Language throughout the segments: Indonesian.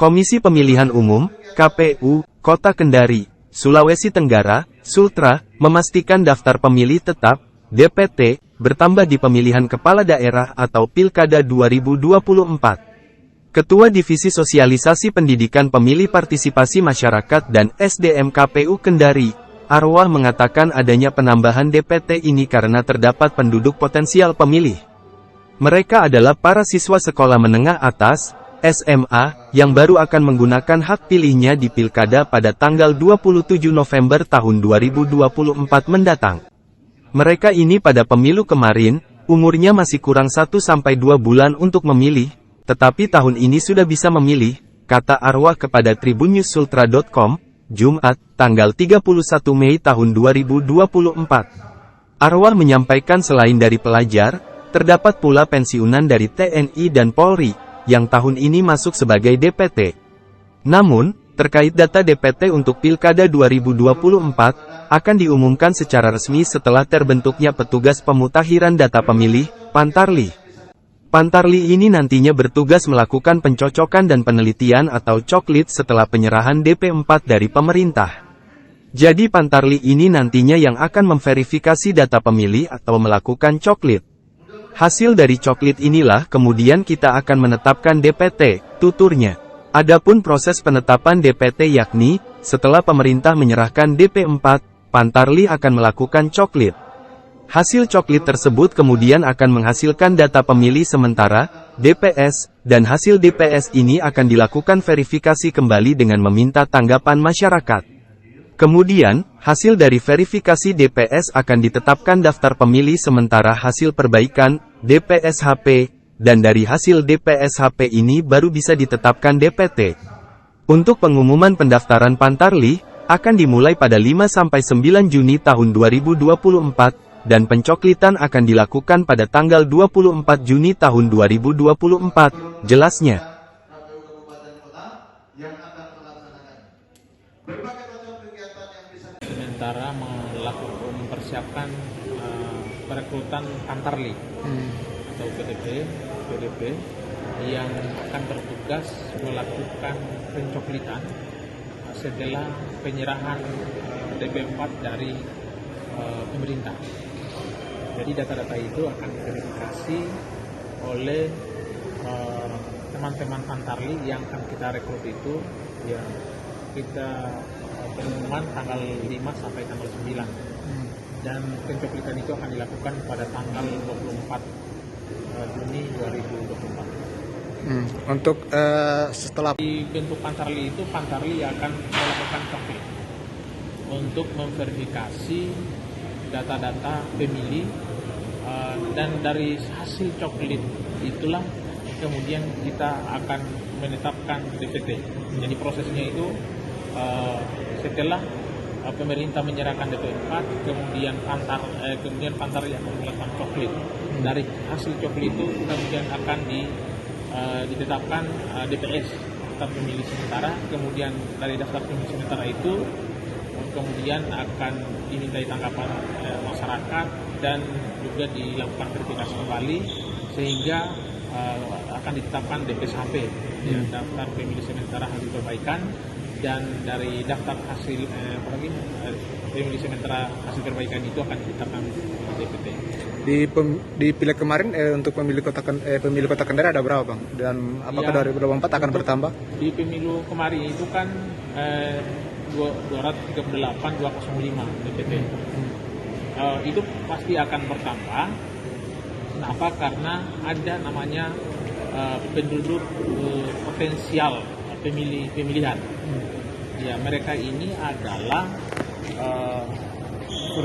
Komisi Pemilihan Umum, KPU, Kota Kendari, Sulawesi Tenggara, Sultra, memastikan daftar pemilih tetap, DPT, bertambah di pemilihan kepala daerah atau Pilkada 2024. Ketua Divisi Sosialisasi Pendidikan Pemilih Partisipasi Masyarakat dan SDM KPU Kendari, Arwah mengatakan adanya penambahan DPT ini karena terdapat penduduk potensial pemilih. Mereka adalah para siswa sekolah menengah atas, SMA, yang baru akan menggunakan hak pilihnya di Pilkada pada tanggal 27 November tahun 2024 mendatang. Mereka ini pada pemilu kemarin, umurnya masih kurang 1-2 bulan untuk memilih, tetapi tahun ini sudah bisa memilih, kata Arwah kepada tribunnews.sultra.com, Jumat, tanggal 31 Mei tahun 2024. Arwah menyampaikan selain dari pelajar, terdapat pula pensiunan dari TNI dan Polri, yang tahun ini masuk sebagai DPT. Namun, terkait data DPT untuk Pilkada 2024, akan diumumkan secara resmi setelah terbentuknya petugas pemutakhiran data pemilih, Pantarli. Pantarli ini nantinya bertugas melakukan pencocokan dan penelitian atau coklit setelah penyerahan DP4 dari pemerintah. Jadi Pantarli ini nantinya yang akan memverifikasi data pemilih atau melakukan coklit. Hasil dari coklit inilah kemudian kita akan menetapkan DPT, tuturnya. Adapun proses penetapan DPT yakni, setelah pemerintah menyerahkan DP4, Pantarli akan melakukan coklit. Hasil coklit tersebut kemudian akan menghasilkan data pemilih sementara, DPS, dan hasil DPS ini akan dilakukan verifikasi kembali dengan meminta tanggapan masyarakat. Kemudian, hasil dari verifikasi DPS akan ditetapkan daftar pemilih sementara hasil perbaikan, DPSHP, dan dari hasil DPSHP ini baru bisa ditetapkan DPT. Untuk pengumuman pendaftaran Pantarli, akan dimulai pada 5-9 Juni tahun 2024, dan pencoklitan akan dilakukan pada tanggal 24 Juni tahun 2024, jelasnya. Sementara mempersiapkan perekrutan Pantarli atau PDP yang akan bertugas melakukan pencoklitan setelah penyerahan DP4 dari pemerintah. Jadi data-data itu akan diverifikasi oleh teman-teman Pantarli yang akan kita rekrut itu, ya kita pengumuman tanggal 5 sampai tanggal 9. Dan pencoklitan itu akan dilakukan pada tanggal 24 Juni 2024. Untuk setelah dibentuk Pantarli itu, Pantarli akan melakukan coklit untuk memverifikasi data-data pemilih, dan dari hasil coklit itulah kemudian kita akan menetapkan DPT. Jadi prosesnya itu setelah pemerintah menyerahkan DP4, kemudian Pantarli akan melakukan coklit. Dari hasil coklit itu kemudian akan ditetapkan DPS, daftar pemilih sementara. Kemudian dari daftar pemilih sementara itu kemudian akan dimintai tanggapan masyarakat dan juga dilakukan verifikasi kembali sehingga akan ditetapkan DPSHP, daftar pemilih sementara hasil perbaikan. Dan dari daftar hasil pemilih sementara hasil perbaikan itu akan ditetapkan DPT. Di pileg kemarin untuk pemilih kota Kendari ada berapa, Bang? Dan apakah 2024 akan bertambah? Di pemilu kemarin itu kan 238 205 DPT. Itu pasti akan bertambah. Kenapa? Karena ada namanya penduduk potensial pemilihan. Ya, mereka ini adalah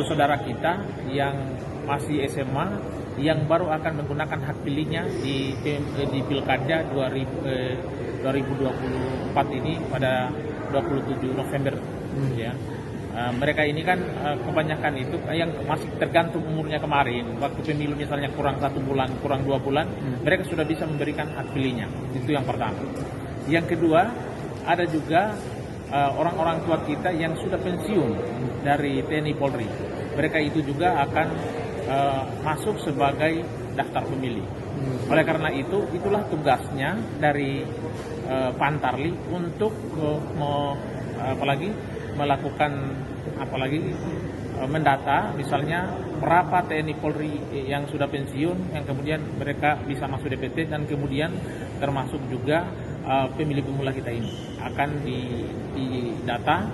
saudara kita yang masih SMA yang baru akan menggunakan hak pilihnya di Pilkada 2024 ini pada 27 November. Ya. Mereka ini kan kebanyakan itu yang masih tergantung umurnya kemarin. Waktu pemilu misalnya kurang 1 bulan, kurang 2 bulan, mereka sudah bisa memberikan hak pilihnya. Itu yang pertama. Yang kedua, ada juga orang-orang tua kita yang sudah pensiun dari TNI Polri. Mereka itu juga akan masuk sebagai daftar pemilih. Oleh karena itu, itulah tugasnya dari Pantarli untuk mendata, misalnya berapa TNI Polri yang sudah pensiun, yang kemudian mereka bisa masuk DPT, dan kemudian termasuk juga pemilih pemula kita ini akan didata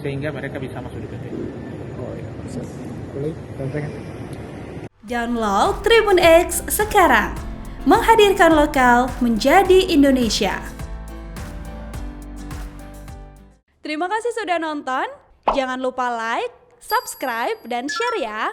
sehingga mereka bisa masuk DPT. Oh iya, boleh. Download Tribun X sekarang, menghadirkan lokal menjadi Indonesia. Terima kasih sudah nonton. Jangan lupa like, subscribe, dan share ya.